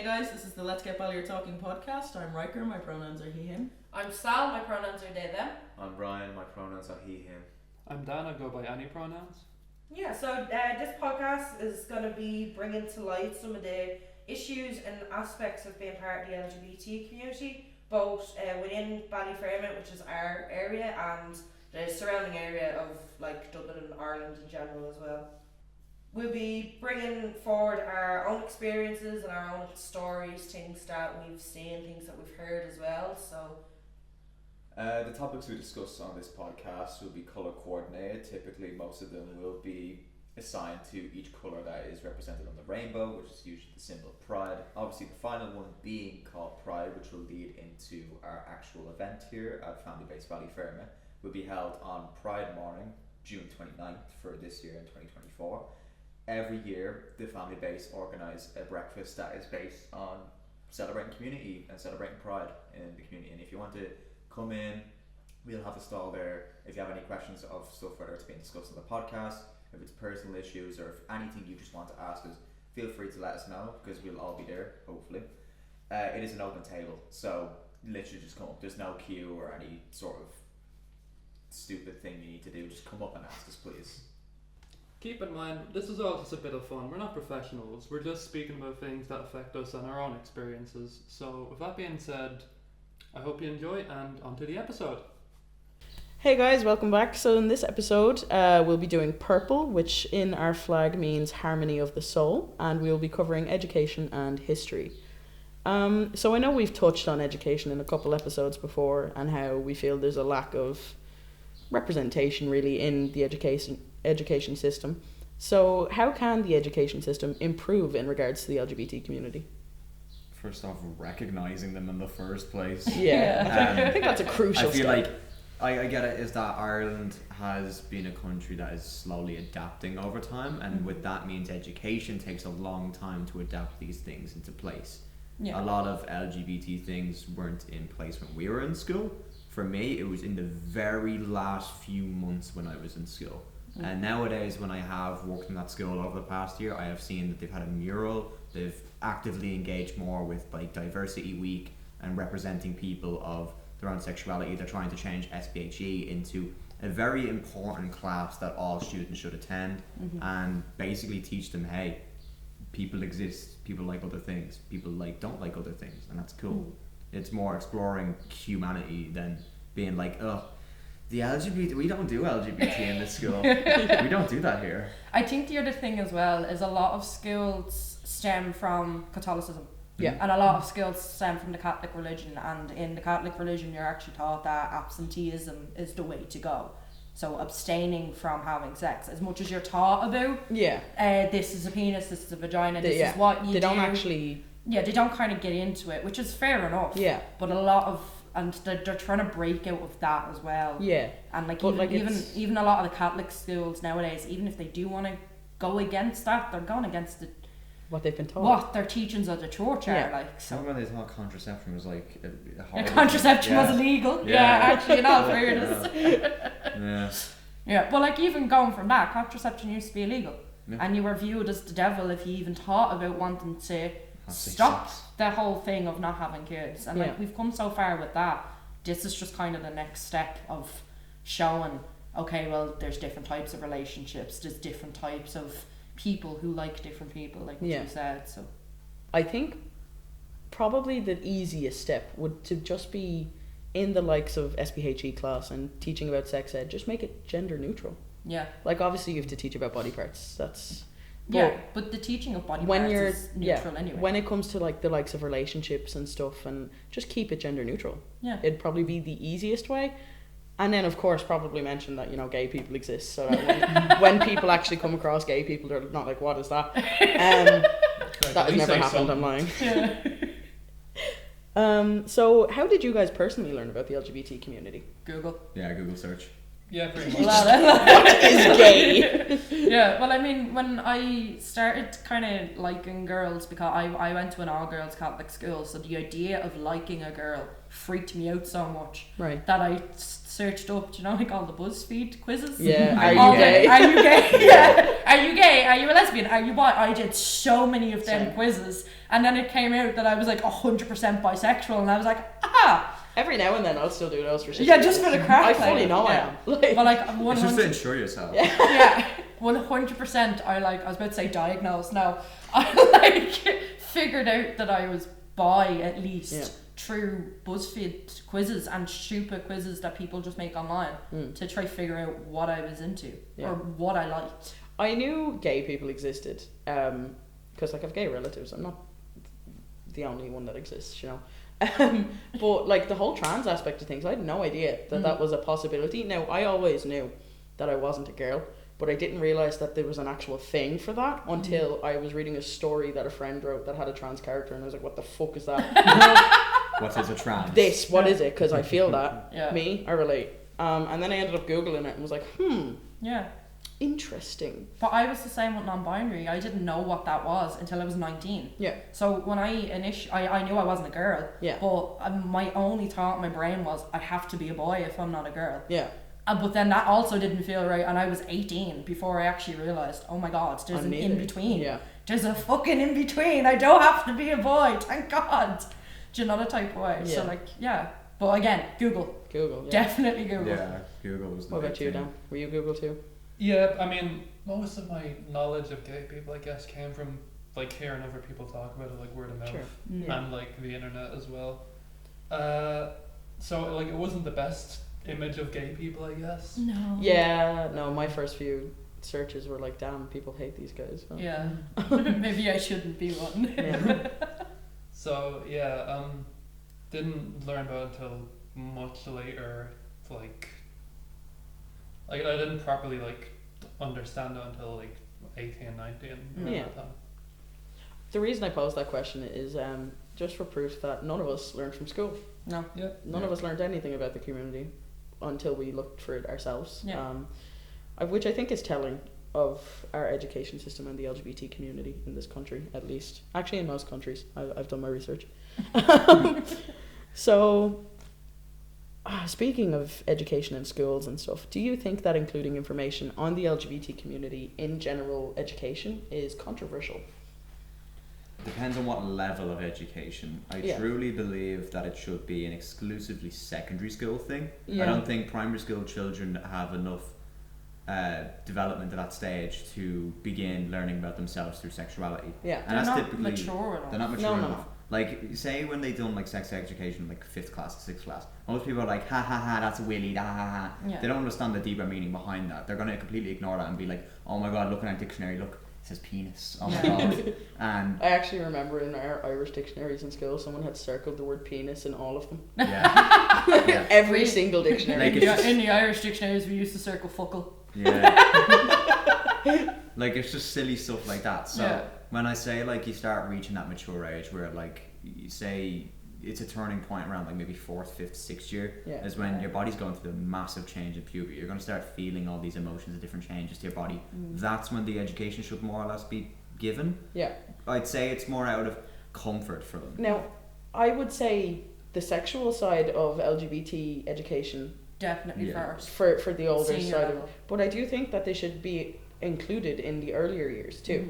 Hey guys, this is the Let's Get Ballyer Talking podcast. I'm Riker, my pronouns are he, him. I'm Sal, my pronouns are they, them. I'm Brian, my pronouns are he, him. I'm Dan, I go by any pronouns. Yeah, so this podcast is going to be bringing to light some of the issues and aspects of being part of the LGBT community, both within Ballyfermot, which is our area, and the surrounding area of like Dublin and Ireland in general as well. We'll be bringing forward our own experiences and our own stories, things that we've seen, things that we've heard as well. So the topics we discuss on this podcast will be colour coordinated. Typically, most of them will be assigned to each colour that is represented on the rainbow, which is usually the symbol of pride. Obviously, the final one being called Pride, which will lead into our actual event here at Familibase Ballyfermot, will be held on Pride morning, June 29th for this year in 2024. Every year, the Familibase organise a breakfast that is based on celebrating community and celebrating pride in the community. And if you want to come in, we'll have a stall there. If you have any questions of stuff, whether it's being discussed on the podcast, if it's personal issues, or if anything you just want to ask us, feel free to let us know, because we'll all be there, hopefully. It is an open table, so literally just come up. There's no queue or any sort of stupid thing you need to do. Just come up and ask us, please. Keep in mind, this is all just a bit of fun. We're not professionals. We're just speaking about things that affect us and our own experiences. So with that being said, I hope you enjoy, and on to the episode. Hey guys, welcome back. So in this episode, we'll be doing purple, which in our flag means harmony of the soul, and we'll be covering education and history. So I know we've touched on education in a couple episodes before, and how we feel there's a lack of representation really in the education system. So how can the education system improve in regards to the LGBT community? First off, recognising them in the first place. Yeah, I think that's a crucial I feel step. like I get it, is that Ireland has been a country that is slowly adapting over time, and with that means education takes a long time to adapt these things into place. yeah. A lot of LGBT things weren't in place when we were in school. For me, it was in the very last few months when I was in school. And nowadays, when I have worked in that school over the past year, I have seen that they've had a mural, they've actively engaged more with like Diversity Week and representing people of their own sexuality. They're trying to change SPHE into a very important class that all students should attend, and basically teach them, hey, people exist, people like other things, people don't like other things, and that's cool. It's more exploring humanity than being like, oh, the LGBT, we don't do LGBT in this school. We don't do that here. I think the other thing as well is a lot of schools stem from Catholicism. Yeah. And a lot of skills stem from the Catholic religion, and in the Catholic religion you're actually taught that absenteeism is the way to go. So abstaining from having sex, as much as you're taught about this is a penis, this is a vagina, this is what you do. They don't actually... Yeah, they don't kind of get into it, which is fair enough. Yeah. But a lot of... And they're trying to break out of that as well. Yeah. And like even a lot of the Catholic schools nowadays, even if they do want to go against that, they're going against it. What they've been taught. What their teachings of the church are like. So when they thought contraception was like a horrible contraception was illegal. Yeah, actually, in all fairness. Yeah, but like even going from that, contraception used to be illegal, and you were viewed as the devil if you even thought about wanting to stop the whole thing of not having kids. And like we've come so far with that. This is just kind of the next step of showing, okay, well, there's different types of relationships, there's different types of people who like different people, like what you said. So I think probably the easiest step would to just be in the likes of SPHE class and teaching about sex ed, just make it gender neutral. Yeah. Like obviously you have to teach about body parts. That's but the teaching of body parts is neutral anyway. When it comes to like the likes of relationships and stuff, and just keep it gender neutral. Yeah. It'd probably be the easiest way. And then of course probably mention that, you know, gay people exist, so that when people actually come across gay people, they're not like, what is that? That has never happened, I'm lying. So how did you guys personally learn about the LGBT community? Google. Yeah, Google search. Yeah, pretty much. What is gay? Yeah, well, I mean, when I started kind of liking girls, because I went to an all-girls Catholic school, so the idea of liking a girl freaked me out so much that I searched up, do you know, like all the BuzzFeed quizzes? Yeah, are you gay? Are you gay? Yeah. Are you gay? Are you a lesbian? Are you bi? I did so many of them quizzes, and then it came out that I was like 100% bisexual, and I was like, aha! Every now and then I'll still do those for shit. Yeah, just for the crack. I fully know I am. But like 100%. It's just to ensure yourself. Yeah, 100%. I was about to say diagnosed. No, I figured out that I was bi at least through BuzzFeed quizzes and stupid quizzes that people just make online to try to figure out what I was into or what I liked. I knew gay people existed because like I have gay relatives. I'm not the only one that exists, you know. But like the whole trans aspect of things, I had no idea that was a possibility. Now I always knew that I wasn't a girl, but I didn't realise that there was an actual thing for that until I was reading a story that a friend wrote that had a trans character, and I was like, what the fuck is that? What is a trans? What is it? Because I feel that. Yeah. Me, I relate. And then I ended up Googling it and was like, yeah, interesting. But I was the same with non-binary. I didn't know what that was until I was 19. Yeah. So when I knew I wasn't a girl. Yeah. But my only thought in my brain was I have to be a boy if I'm not a girl. Yeah. But then that also didn't feel right, and I was 18 before I actually realised, oh my god, there's an in-between. Yeah. There's a fucking in-between. I don't have to be a boy, thank God. Do you know that type of way? Yeah. So like, yeah. But again, Google. Google, yeah. Definitely Google. Yeah, Google was the What about big you, thing. Dan? Were you Google too? Yeah, I mean, most of my knowledge of gay people, I guess, came from like hearing other people talk about it, like word of mouth, and like the internet as well. So like it wasn't the best image of gay people, I guess. No. Yeah, no, my first few searches were like, damn, people hate these guys. So. Yeah. Maybe I shouldn't be one. Yeah. So yeah, didn't learn about it until much later. Like I didn't properly like understand it until like 18, 19. Yeah. The reason I posed that question is just for proof that none of us learned from school. No. Yeah. None of us learned anything about the community until we looked for it ourselves. Yeah. Which I think is telling of our education system and the LGBT community in this country, at least. Actually, in most countries. I've done my research. So, speaking of education in schools and stuff, do you think that including information on the LGBT community in general education is controversial? Depends on what level of education. I truly believe that it should be an exclusively secondary school thing. I don't think primary school children have enough development at that stage to begin learning about themselves through sexuality. Yeah. And They're not mature enough. They're not mature No. enough. Like, say when they done like sex education, like 5th class, 6th class, most people are like, ha ha ha, that's a willy, ha ha ha. Yeah. They don't understand the deeper meaning behind that. They're going to completely ignore that and be like, oh my god, look in our dictionary, look, it says penis, oh my god. And I actually remember in our Irish dictionaries in school, someone had circled the word penis in all of them. yeah. Every single dictionary. Like it's In the Irish dictionaries, we used to circle fuckle. Yeah. Like it's just silly stuff like that. So when I say like you start reaching that mature age where like you say it's a turning point around like maybe 4th, 5th, 6th year is when your body's going through a massive change in puberty. You're going to start feeling all these emotions and different changes to your body. That's when the education should more or less be given. Yeah. I'd say it's more out of comfort for them. Now, I would say the sexual side of LGBT education definitely first for the older senior side level. of it. But I do think that they should be included in the earlier years too.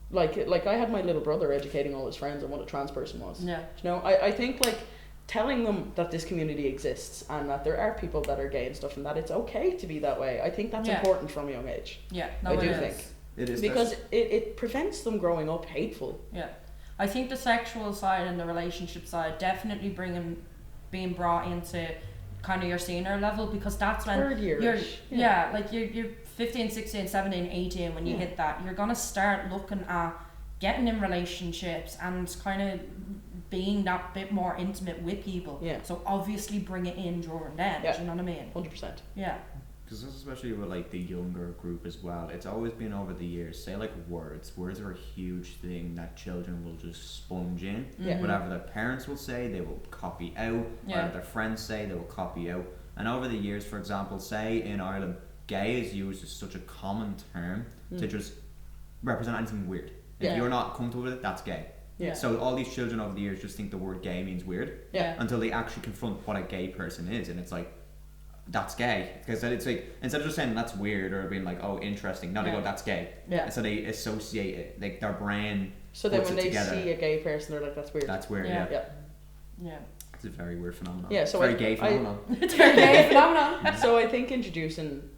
Like I had my little brother educating all his friends on what a trans person was. Yeah. You know, I think like telling them that this community exists and that there are people that are gay and stuff and that it's okay to be that way. I think that's important from a young age. Yeah, I do think. It is because it prevents them growing up hateful. Yeah. I think the sexual side and the relationship side definitely being brought into kind of your senior level, because that's when you're like you're 15, 16, 17, 18 when you hit that. You're gonna start looking at getting in relationships and kind of being that bit more intimate with people. Yeah. So obviously bring it in during then. Do you know what I mean? 100%. Yeah. Because especially with like the younger group as well, it's always been over the years, say like words are a huge thing that children will just sponge in. Whatever their parents will say, they will copy out. Whatever their friends say, they will copy out. And over the years, for example, say in Ireland, gay is used as such a common term to just represent anything weird. If you're not comfortable with it, that's gay. Yeah. So all these children over the years just think the word gay means weird. Yeah. Until they actually confront what a gay person is, and it's like, that's gay. Because then it's like, instead of just saying that's weird or being like, oh, interesting, now they go, that's gay. Yeah. So they associate it, like their brain. So then when they together. see a gay person, they're like, that's weird. That's weird. Yeah. Yeah. It's a very weird phenomenon. Yeah, so it's very gay phenomenon. It's a very gay phenomenon. So I think introducing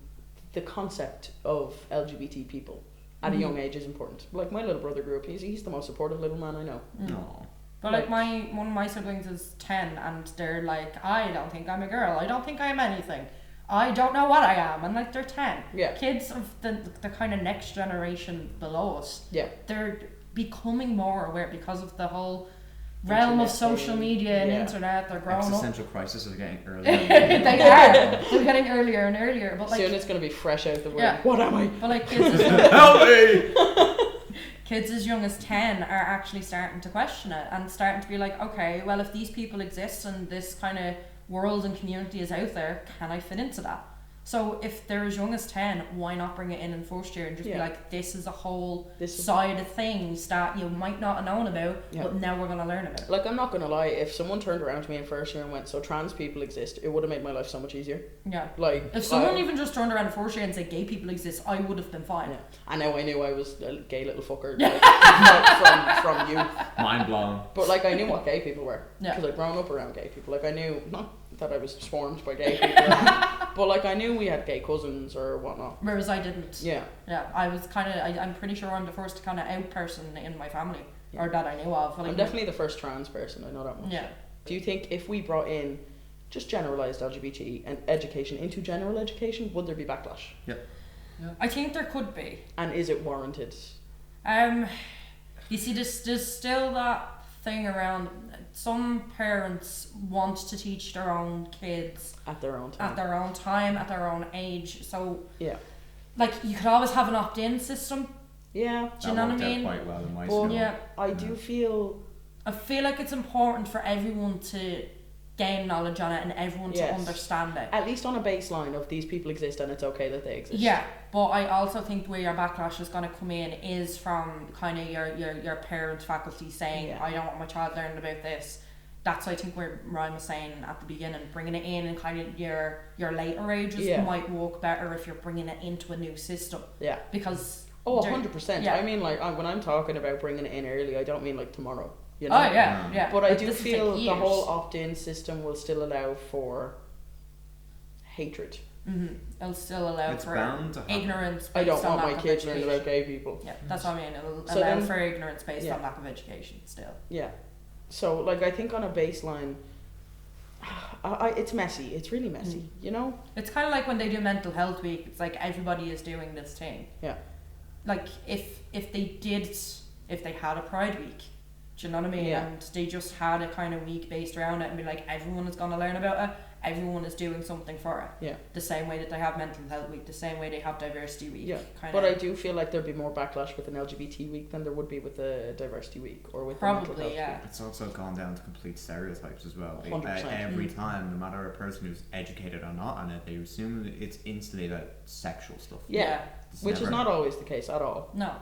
the concept of LGBT people at a young age is important. Like my little brother grew up, he's the most supportive little man I know. No. But like one of my siblings is 10 and they're like, I don't think I'm a girl, I don't think I'm anything, I don't know what I am, and like they're 10. Yeah. Kids of the kind of next generation below us, Yeah. they're becoming more aware because of the whole realm of social media and internet. They're growing up. Existential crises are getting earlier. They're getting earlier and earlier. But like soon it's going to be fresh out the word. Yeah. What am I? But like kids Help me! kids as young as 10 are actually starting to question it and starting to be like, okay, well, if these people exist and this kind of world and community is out there, can I fit into that? So if they're as young as 10, why not bring it in first year and just be like, this is a whole side of things that you might not have known about, but now we're going to learn about. Like, I'm not going to lie, if someone turned around to me in first year and went, so trans people exist, it would have made my life so much easier. Yeah. Like, if someone even just turned around in first year and said gay people exist, I would have been fine. Yeah. And now I knew I was a gay little fucker, like, from youth. Mind blown. But like, I knew what gay people were. Yeah. Because I'd grown up around gay people. Like, I knew, not that I was swarmed by gay people, but like, I knew we had gay cousins or whatnot. Whereas I didn't. Yeah. Yeah, I was kind of, I'm pretty sure I'm the first kind of out person in my family, or that I knew of. Like, I'm definitely the first trans person, I know that much. Yeah. Do you think if we brought in just generalised LGBT and education into general education, would there be backlash? Yeah. I think there could be. And is it warranted? You see, there's still that thing around, some parents want to teach their own kids At their own time. at their own age. So, Yeah. like, you could always have an opt-in system. Yeah. Do you know what I mean? Quite well in my But school. Yeah. I do feel... I feel like it's important for everyone to gain knowledge on it and everyone to understand it. At least on a baseline of these people exist and it's okay that they exist. Yeah, but I also think where your backlash is going to come in is from kind of your parent faculty saying, I don't want my child learning about this. That's, I think, where Ryan was saying at the beginning, bringing it in and kind of your later ages might work better if you're bringing it into a new system. Yeah. Because... Oh, 100%. Yeah. I mean, like, when I'm talking about bringing it in early, I don't mean like tomorrow. You know? Oh, yeah. But I do this feel take the years. whole opt-in system will still allow for hatred. Mm-hmm. It'll still allow It's for bound to happen. ignorance. I don't based on want my lack of kids learning education. about gay people. Yeah, that's what I mean. It'll So allow then- for ignorance based yeah. on lack of education still. Yeah. So, like, I think on a baseline, it's messy. It's really messy, you know? It's kind of like when they do mental health week. It's like everybody is doing this thing. Yeah. Like if they had a Pride week, do you know what I mean? Yeah. And they just had a kind of week based around it and be like, everyone is going to learn about it. Everyone is doing something for it. Yeah. The same way that they have mental health week, the same way they have diversity week. Yeah. But I do feel like there'd be more backlash with an LGBT week than there would be with a diversity week or with a mental probably health yeah. week. It's also gone down to complete stereotypes as well. 100%. Every time, no matter a person who's educated or not on it, they assume that it's instantly about sexual stuff. Yeah. It's Which is never- not always the case at all. No.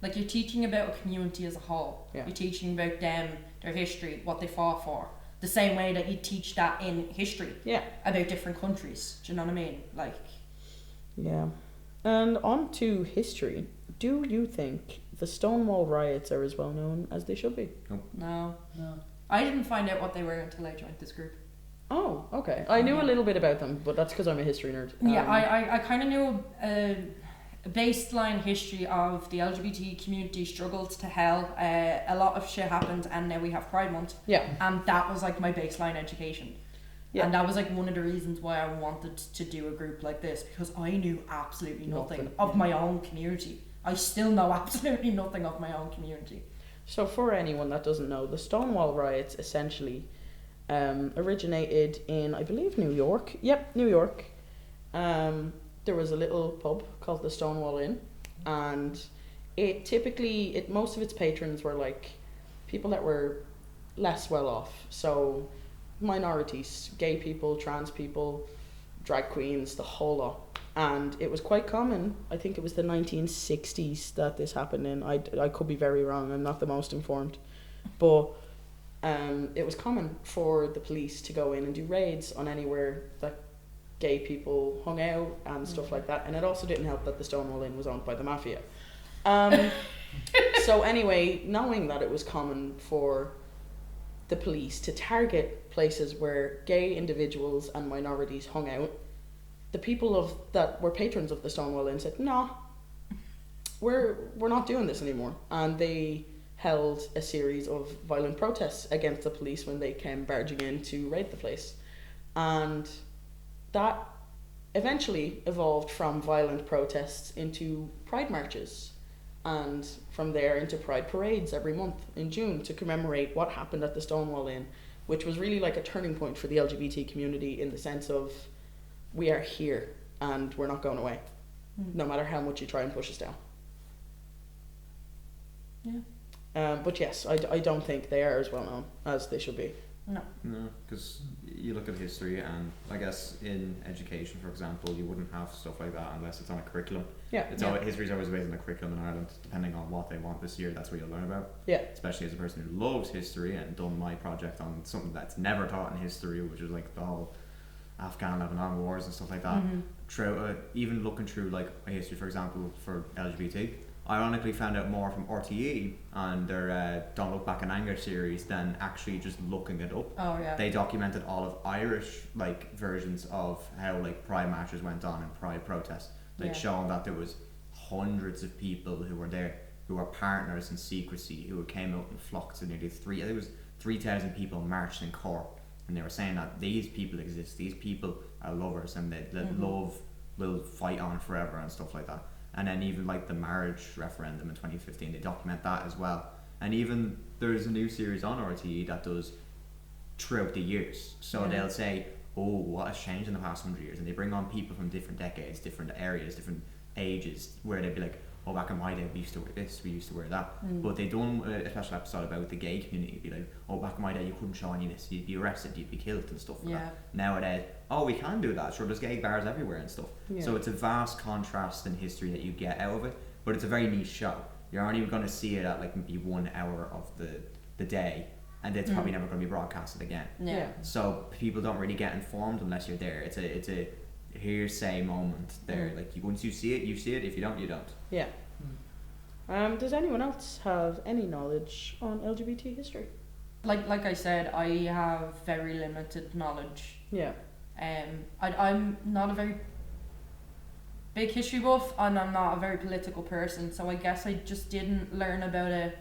Like, you're teaching about a community as a whole. Yeah. You're teaching about them, their history, what they fought for. The same way that you teach that in history. Yeah. About different countries. Do you know what I mean? Like... Yeah. And on to history. Do you think the Stonewall riots are as well known as they should be? No. I didn't find out what they were until I joined this group. Oh, okay. I knew a little bit about them, but that's because I'm a history nerd. Yeah, I kind of knew a baseline history of the LGBT community struggled to hell. A lot of shit happened, and now we have Pride Month. Yeah. And that was like my baseline education. Yeah. And that was like one of the reasons why I wanted to do a group like this, because I knew absolutely nothing of my own community. I still know absolutely nothing of my own community. So for anyone that doesn't know, the Stonewall riots essentially originated in, I believe, New York. Yep, New York. There was a little pub called the Stonewall Inn, and most of its patrons were like people that were less well off. So minorities, gay people, trans people, drag queens, the whole lot. And it was quite common. I think it was the 1960s that this happened in. I could be very wrong. I'm not the most informed. But it was common for the police to go in and do raids on anywhere that gay people hung out and stuff like that. And it also didn't help that the Stonewall Inn was owned by the mafia. So anyway, knowing that it was common for the police to target places where gay individuals and minorities hung out, the people that were patrons of the Stonewall Inn said, no, we're not doing this anymore. And they held a series of violent protests against the police when they came barging in to raid the place. And that eventually evolved from violent protests into pride marches, and from there into pride parades every month in June to commemorate what happened at the Stonewall Inn, which was really like a turning point for the LGBT community in the sense of, we are here and we're not going away, no matter how much you try and push us down. Yeah. But yes, I don't think they are as well known as they should be. No, because you look at history, and I guess in education, for example, you wouldn't have stuff like that unless it's on a curriculum. Yeah. History's always based on the curriculum in Ireland, depending on what they want this year. That's what you'll learn about. Yeah. Especially as a person who loves history and done my project on something that's never taught in history, which is like the whole Afghan-Lebanon wars and stuff like that. Through even looking through like a history, for example, for LGBT. I ironically found out more from RTE and their Don't Look Back in Anger series than actually just looking it up. Oh yeah. They documented all of Irish like versions of how like pride marches went on and pride protests, like showing that there was hundreds of people who were there, who were partners in secrecy, who came out and flocked to nearly 3,000 people marched in Cork, and they were saying that these people exist, these people are lovers, and that love will fight on forever and stuff like that. And then even like the marriage referendum in 2015, they document that as well. And even there's a new series on RTE that does throughout the years. So they'll say, oh, what has changed in the past 100 years? And they bring on people from different decades, different areas, different ages, where they'd be like, oh, back in my day we used to wear this, we used to wear that. But they done a special episode about the gay community. It'd be like, oh, back in my day you couldn't show any of this, you'd be arrested, you'd be killed and stuff like that. Nowadays, oh, we can do that, sure, there's gay bars everywhere and stuff. So it's a vast contrast in history that you get out of it, but it's a very niche show. You're only going to see it at like maybe 1 hour of the day, and it's probably never going to be broadcasted again. So people don't really get informed unless you're there. It's a hearsay moment there. Like once you see it, you see it. If you don't, you don't. Yeah. Does anyone else have any knowledge on LGBT history? Like I said, I have very limited knowledge. Yeah. I'm not a very big history buff, and I'm not a very political person, so I guess I just didn't learn about it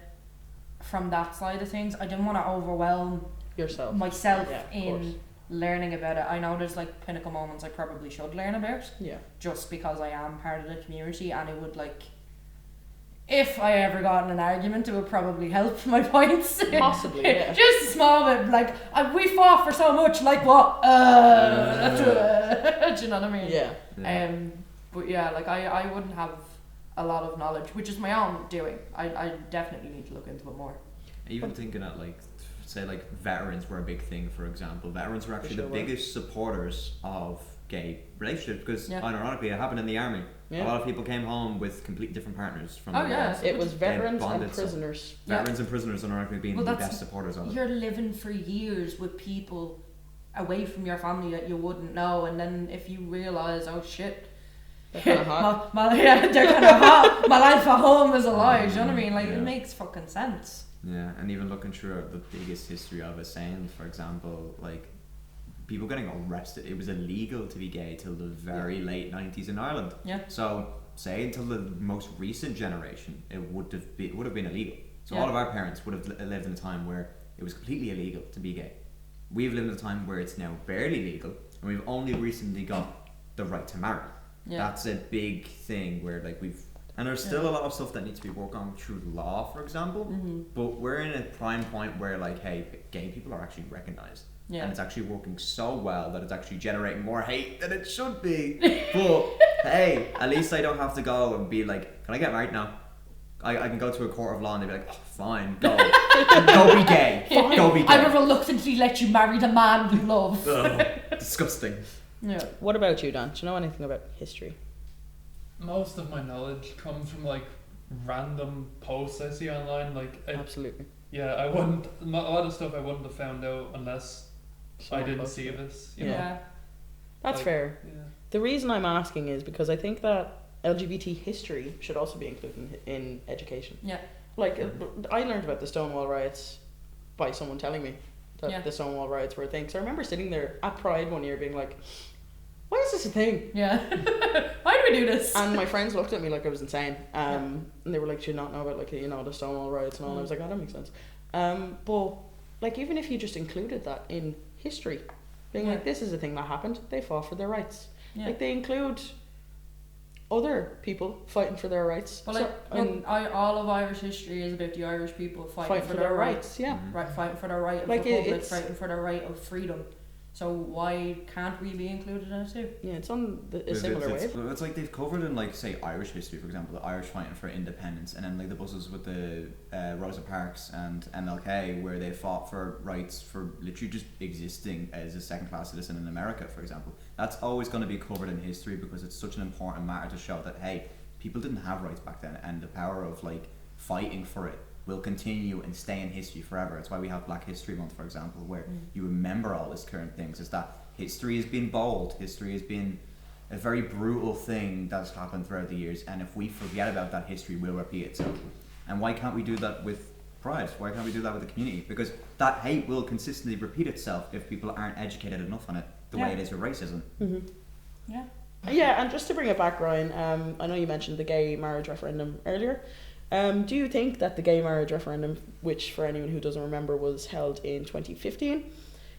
from that side of things. I didn't want to overwhelm myself in learning about it. I know there's like pinnacle moments I probably should learn about, just because I am part of the community, and it would like, if I ever got in an argument, it would probably help my points. Possibly, yeah. Just a small bit, like, we fought for so much, like what? Do you know what I mean? Yeah. But yeah, like I wouldn't have a lot of knowledge, which is my own doing. I definitely need to look into it more. Even thinking that like, say like veterans were a big thing, for example. Veterans were actually the biggest supporters of gay relationships, because ironically it happened in the army. A lot of people came home with completely different partners from the war. It was veterans and prisoners. Veterans and prisoners are ironically being the best supporters of it. You're living for years with people away from your family that you wouldn't know, and then if you realise, oh shit, they're kind of hot. They're kind of hot. My life at home is a lie. Do you know what I mean? Like it makes fucking sense. Yeah, and even looking through the biggest history of it, saying, for example, like people getting arrested, it was illegal to be gay till the very late 90s in Ireland. Yeah. So say until the most recent generation, it would have been illegal. So all of our parents would have lived in a time where it was completely illegal to be gay. We've lived in a time where it's now barely legal, and we've only recently got the right to marry. That's a big thing where like and there's still a lot of stuff that needs to be worked on through law, for example, but we're in a prime point where like, hey, gay people are actually recognised. And it's actually working so well that it's actually generating more hate than it should be. But hey, at least I don't have to go and be like, can I get married now? I can go to a court of law and they'd be like, oh, fine, go. Go be gay. Go be gay. I will reluctantly let you marry the man you love. Ugh, disgusting. Yeah. What about you, Dan? Do you know anything about history? Most of my knowledge comes from like random posts I see online. Like, Absolutely. Yeah, I wouldn't. A lot of stuff I wouldn't have found out unless Someone I didn't posted see it. this. Yeah. You know? That's Like, fair. Yeah. The reason I'm asking is because I think that LGBT history should also be included in education. Yeah. Like, I learned about the Stonewall riots by someone telling me that Yeah. the Stonewall riots were a thing. So I remember sitting there at Pride one year being like, why is this a thing? Yeah. Why do we do this? And my friends looked at me like I was insane. And they were like, do you not know about, like, you know, the Stonewall riots and all? And I was like, oh, that makes sense. But, like, even if you just included that in history, being like, this is a thing that happened, they fought for their rights. Yeah. Like, they include other people fighting for their rights. But like, all of Irish history is about the Irish people fighting for their rights. Yeah. Right, fighting for their right of Like, republic, it's- fighting for their right of freedom. So why can't we be included in it too? Yeah, it's on a similar wave. It's like they've covered in, like, say, Irish history, for example, the Irish fighting for independence, and then like the buses with the Rosa Parks and MLK, where they fought for rights for literally just existing as a second-class citizen in America, for example. That's always going to be covered in history because it's such an important matter to show that, hey, people didn't have rights back then, and the power of like fighting for it will continue and stay in history forever. It's why we have Black History Month, for example, where you remember all these current things. Is that history has been bold, history has been a very brutal thing that's happened throughout the years, and if we forget about that, history will repeat itself. And why can't we do that with Pride? Why can't we do that with the community? Because that hate will consistently repeat itself if people aren't educated enough on it, the way it is with racism. Yeah. Yeah, and just to bring it back, Ryan, I know you mentioned the gay marriage referendum earlier. Do you think that the gay marriage referendum, which for anyone who doesn't remember was held in 2015,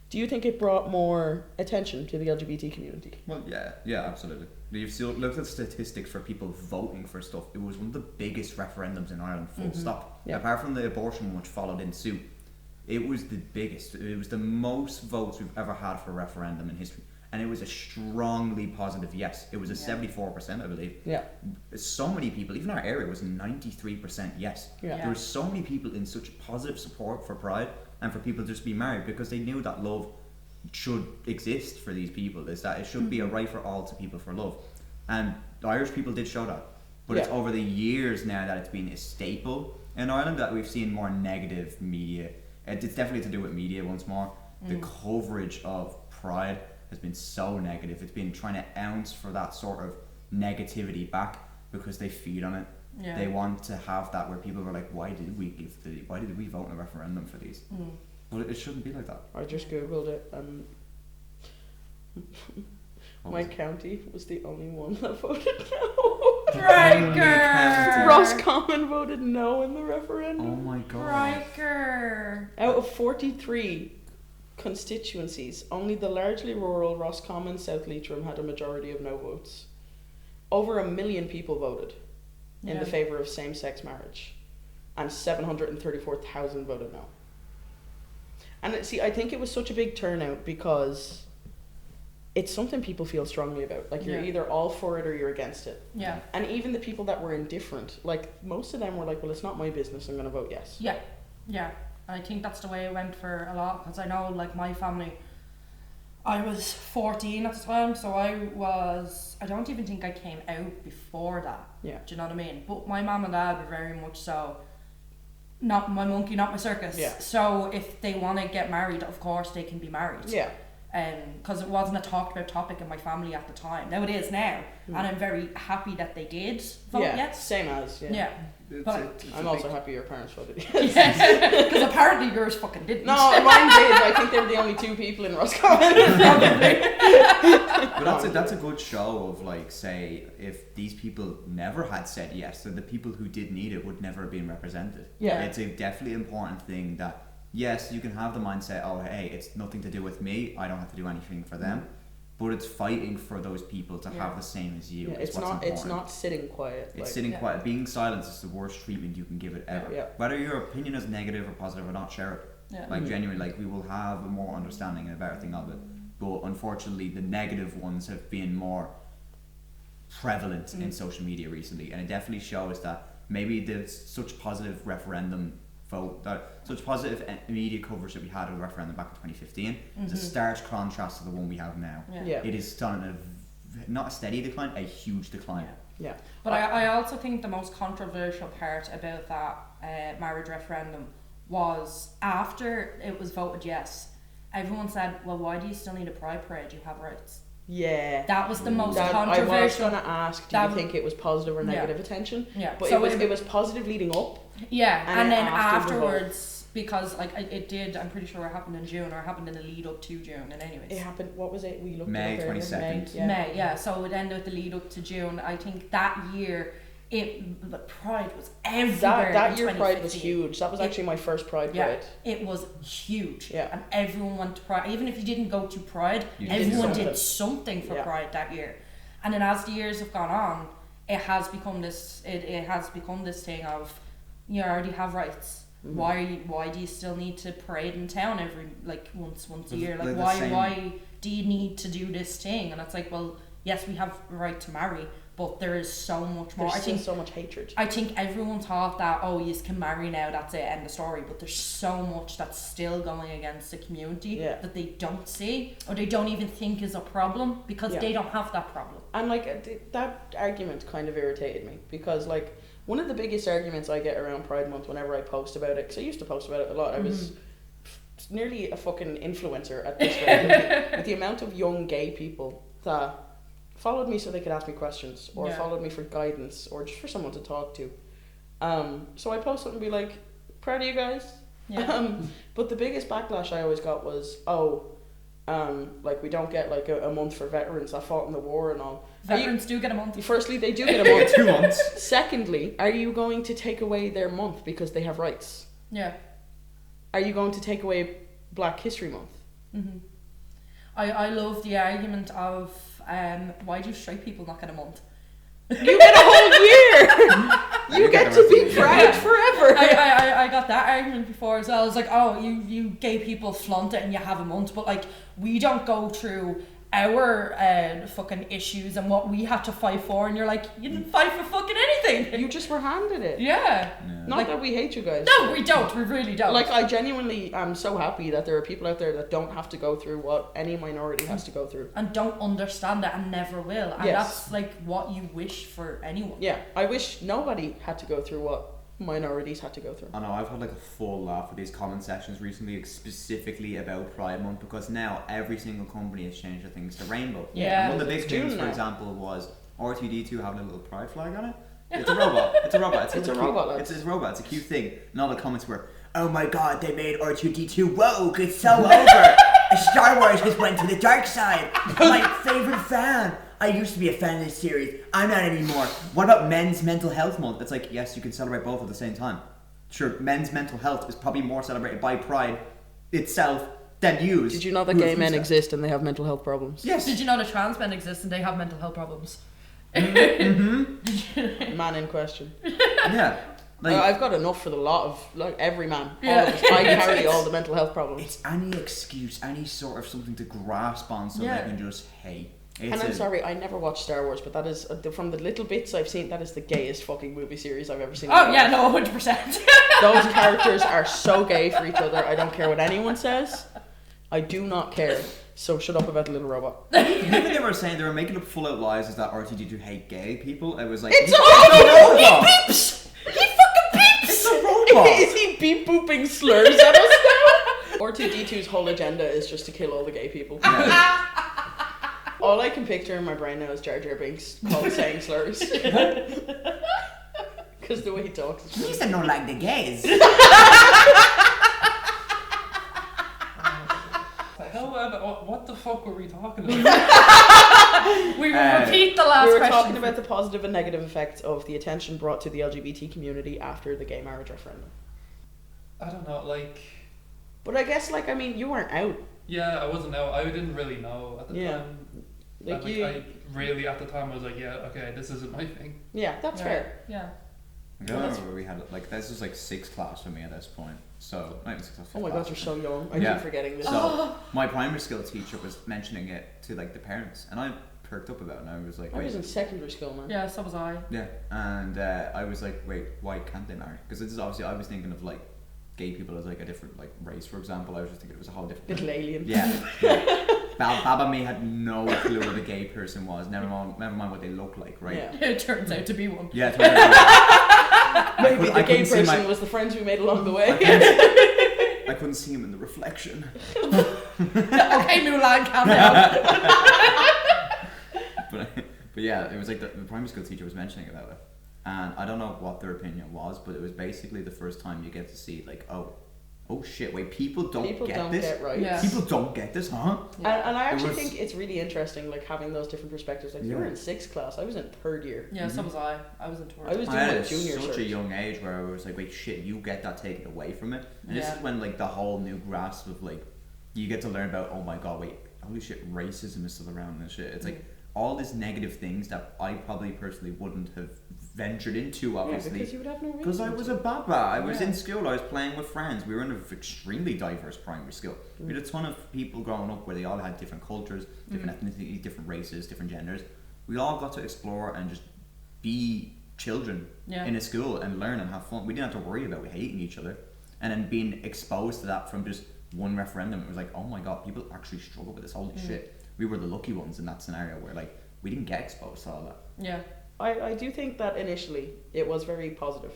do you think it brought more attention to the LGBT community? Well, yeah, absolutely. You've still looked at statistics for people voting for stuff. It was one of the biggest referendums in Ireland, full stop. Yeah. Apart from the abortion one, which followed in suit, it was the biggest. It was the most votes we've ever had for a referendum in history. And it was a strongly positive yes. It was a 74%, I believe. Yeah. So many people, even our area was 93% yes. Yeah. There were so many people in such positive support for Pride and for people to just be married because they knew that love should exist for these people. Is that it should be a right for all to people for love. And the Irish people did show that. But it's over the years now that it's been a staple in Ireland that we've seen more negative media. It's definitely to do with media once more. The coverage of Pride has been so negative. It's been trying to ounce for that sort of negativity back because they feed on it. Yeah. They want to have that where people were like, why did we vote in a referendum for these? But it shouldn't be like that. I just googled it and my county was the only one that voted no. Riker! Roscommon voted no in the referendum. Oh my god. Riker! Out of 43 constituencies, only the largely rural Roscommon South Leitrim had a majority of no votes. Over 1 million people voted in the favour of same-sex marriage, and 734,000 voted no. And see, I think it was such a big turnout because it's something people feel strongly about. Like, you're either all for it or you're against it. Yeah. And even the people that were indifferent, like, most of them were like, well, it's not my business, I'm going to vote yes. Yeah. Yeah. I think that's the way it went for a lot, because I know, like, my family, I was 14 at the time, so I don't even think I came out before that. Yeah. Do you know what I mean? But my mum and dad were very much so, not my monkey, not my circus. Yeah. So if they want to get married, of course they can be married. Yeah. Because it wasn't a talked about topic in my family at the time. Now it is now, and I'm very happy that they did vote yes. Same as, Yeah. I'm also happy your parents voted yes. Because apparently yours fucking didn't. No, mine did. I think they were the only 2 people in Roscommon. But that's a good show of, like, say, if these people never had said yes, then the people who did need it would never have been represented. Yeah. It's a definitely important thing that, yes, you can have the mindset, oh, hey, it's nothing to do with me, I don't have to do anything for them. But it's fighting for those people to have the same as you. Yeah, it's not sitting quiet. It's sitting quiet. Being silent is the worst treatment you can give it ever. Yeah. Whether your opinion is negative or positive or not, share it. Yeah. Like, genuinely, like, we will have a more understanding and a better thing of it. But unfortunately, the negative ones have been more prevalent in social media recently, and it definitely shows that maybe there's such positive referendum vote, that such positive media coverage that we had of the referendum back in 2015 is a stark contrast to the one we have now. It is done not a steady decline, a huge decline. But I also think the most controversial part about that marriage referendum was after it was voted yes, everyone said, well, why do you still need a pride parade? You have rights. That was the most controversial. I was going to ask, do you think it was positive or negative attention? But so it was positive leading up. And then afterwards, because like it did, I'm pretty sure it happened in June, or it happened in the lead up to June. And anyways, it happened. What was it? We looked May 22nd. May. So it ended with the lead up to June. I think that year, the pride was everywhere. That year, pride was huge. That was actually my first pride parade. It was huge. And everyone went to pride. Even if you didn't go to pride, everyone did something for pride that year. And then as the years have gone on, it has become this. It has become this thing of, you already have rights. Why do you still need to parade in town every once a year? Like why do you need to do this thing? And it's like, well, yes, we have the right to marry, but there is so much more. There's so much hatred. I think everyone thought that, oh, you can marry now, that's it, end of story. But there's so much that's still going against the community that they don't see, or they don't even think is a problem, because they don't have that problem. And like that argument kind of irritated me, because like one of the biggest arguments I get around Pride Month whenever I post about it, because I used to post about it a lot, I was nearly a fucking influencer at this rate, with the amount of young gay people that followed me so they could ask me questions, or followed me for guidance, or just for someone to talk to. So I post something and be like, proud of you guys. But the biggest backlash I always got was, like we don't get like a month for veterans that fought in the war and all. Veterans do get a month. Firstly, they do get a month. 2 months. Secondly, are you going to take away their month because they have rights? Are you going to take away Black History Month? I love the argument of why do straight people not get a month? You get a whole year. You get to be proud forever. I got that argument before as well. I was like, oh, you gay people flaunt it and you have a month, but like we don't go through our fucking issues and what we had to fight for, and you're like, you didn't fight for fucking anything. You just were handed it. Not like, that we hate you guys. No, we don't. We really don't. Like, I genuinely am so happy that there are people out there that don't have to go through what any minority has to go through. And don't understand it and never will. And that's like what you wish for anyone. I wish nobody had to go through what minorities had to go through. I know, I've had like a full laugh at these comment sections recently, specifically about Pride Month, because now every single company has changed their things to rainbow. And one of the big things, for example, was RTD2 having a little pride flag on it. It's a robot. It's a robot. It's a robot. It's a robot. It's a cute thing. And all the comments were, oh my god, they made R2D2 woke. It's so over. Star Wars has went to the dark side. My favourite fan. I used to be a fan of this series. I'm not anymore. What about Men's Mental Health Month? It's like, yes, you can celebrate both at the same time. Sure, men's mental health is probably more celebrated by Pride itself than you. Did you know that gay men exist and they have mental health problems? Yes. Did you know that trans men exist and they have mental health problems? Man in question. Like, I've got enough for the lot of, like, every man. All of us. I carry all the mental health problems. It's any excuse, any sort of something to grasp on so they can just hate. And I'm sorry, I never watched Star Wars, but that is, from the little bits I've seen, that is the gayest fucking movie series I've ever seen. Oh yeah, no, 100%. Those characters are so gay for each other. I don't care what anyone says. I do not care. So shut up about the little robot. Even they were saying, they were making up full out lies as that RTD2 hate gay people. It was like, it's a robot! He beeps! He fucking beeps! It's a robot! Is he beep booping slurs at us now? R2D2's whole agenda is just to kill all the gay people. All I can picture in my brain now is Jar Jar Binks saying slurs. Because the way he talks is used to not like the gays. What the fuck were we talking about? We will repeat the last question. We were talking about the positive and negative effects of the attention brought to the LGBT community after the gay marriage referendum. I don't know, like... But I guess, like, I mean, you weren't out. Yeah, I wasn't out. I didn't really know at the time. Like, I really, at the time, I was like, yeah, okay, this isn't my thing. Yeah, that's fair. Yeah. I remember we had, like, this was like 6th class for me at this point. So, not even 6th class. Oh my god, you're so young. I keep forgetting this. So, my primary school teacher was mentioning it to, like, the parents, and I perked up about it, and I was like, I was in secondary school, man. Yeah, so was I. Yeah, and I was like, wait, why can't they marry? Because this is obviously, I was thinking of, like, gay people as like a different like race, for example. I was just thinking it was a whole different Little alien. Yeah. Bab and me had no clue what a gay person was. Never mind what they look like, right? Yeah. It turns out to be one. Yeah, it turns out to be one. Maybe the gay person was the friends we made along the way. I couldn't see him in the reflection. Okay, Mulan, calm down. But yeah, it was like the primary school teacher was mentioning about it, and I don't know what their opinion was, but it was basically the first time you get to see like, oh shit, wait, people don't get rights. Yeah. People don't get this, huh? Yeah. And I actually think it's really interesting, like having those different perspectives. Like you were in 6th class, I was in 3rd year. Yeah, so was I. I was in 3rd. I was doing my junior such a young age where I was like, wait, shit, you get that taken away from it. And this is when like the whole new grasp of like, you get to learn about, oh my god, wait, holy shit, racism is still around and shit. It's like all these negative things that I probably personally wouldn't have ventured into, obviously. Yeah, because you would have no reason. Because I was a baba. I was in school. I was playing with friends. We were in an extremely diverse primary school. We had a ton of people growing up where they all had different cultures, different ethnicities, different races, different genders. We all got to explore and just be children in a school and learn and have fun. We didn't have to worry about hating each other. And then being exposed to that from just one referendum, it was like, oh my god, people actually struggle with this. Holy shit. We were the lucky ones in that scenario where like we didn't get exposed to all that. Yeah. I do think that initially it was very positive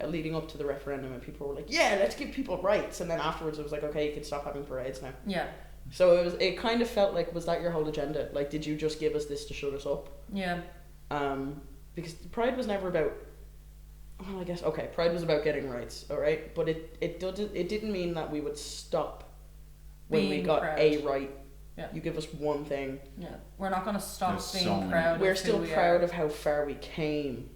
leading up to the referendum, and people were like, yeah, let's give people rights, and then afterwards it was like, okay, you can stop having parades now. Yeah. So it kind of felt like, was that your whole agenda? Like, did you just give us this to shut us up? Yeah. Because Pride was never about, well, I guess, okay, Pride was about getting rights, alright, but it didn't mean that we would stop when we got a right. Yeah. You give us one thing. Yeah. We're not going to stop being proud. We're still proud of how far we came.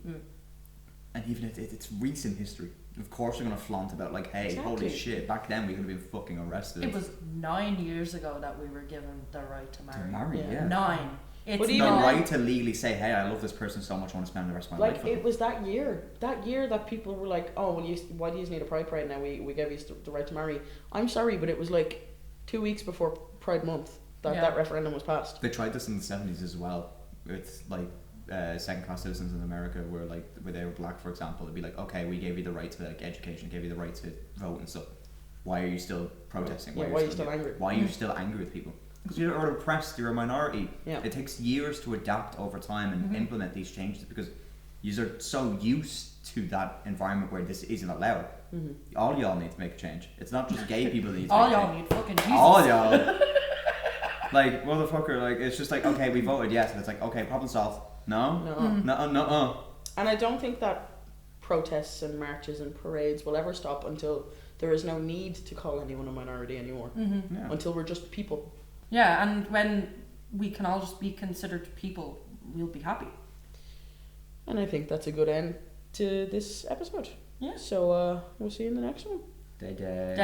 And even if it's recent history, of course we're going to flaunt about like, hey, holy shit, back then we could have been fucking arrested. It was 9 years ago that we were given the right to marry. To marry, yeah. 9. It's the right to legally say, hey, I love this person so much, I want to spend the rest of my life with them. Like, it was that year that people were like, oh, well, why do you need a pride now? We gave you the right to marry. I'm sorry, but it was like 2 weeks before Pride Month that referendum was passed. They tried this in the 70s as well. With like second-class citizens in America, where they were black, for example. It'd be like, okay, we gave you the right to like education, gave you the right to vote and stuff. Why are you still protesting? Why are you still angry? Why are you still angry with people? Because you're oppressed, you're a minority. Yeah. It takes years to adapt over time and implement these changes because you are so used to that environment where this isn't allowed. All y'all need to make a change. It's not just gay people that need to all make a y'all change. need fucking Jesus. All y'all. Like, motherfucker, like, it's just like, okay, we voted yes, and it's like, okay, problem solved. No. And I don't think that protests and marches and parades will ever stop until there is no need to call anyone a minority anymore. Until we're just people. Yeah, and when we can all just be considered people, we'll be happy. And I think that's a good end to this episode. Yeah. So we'll see you in the next one. Day. Day.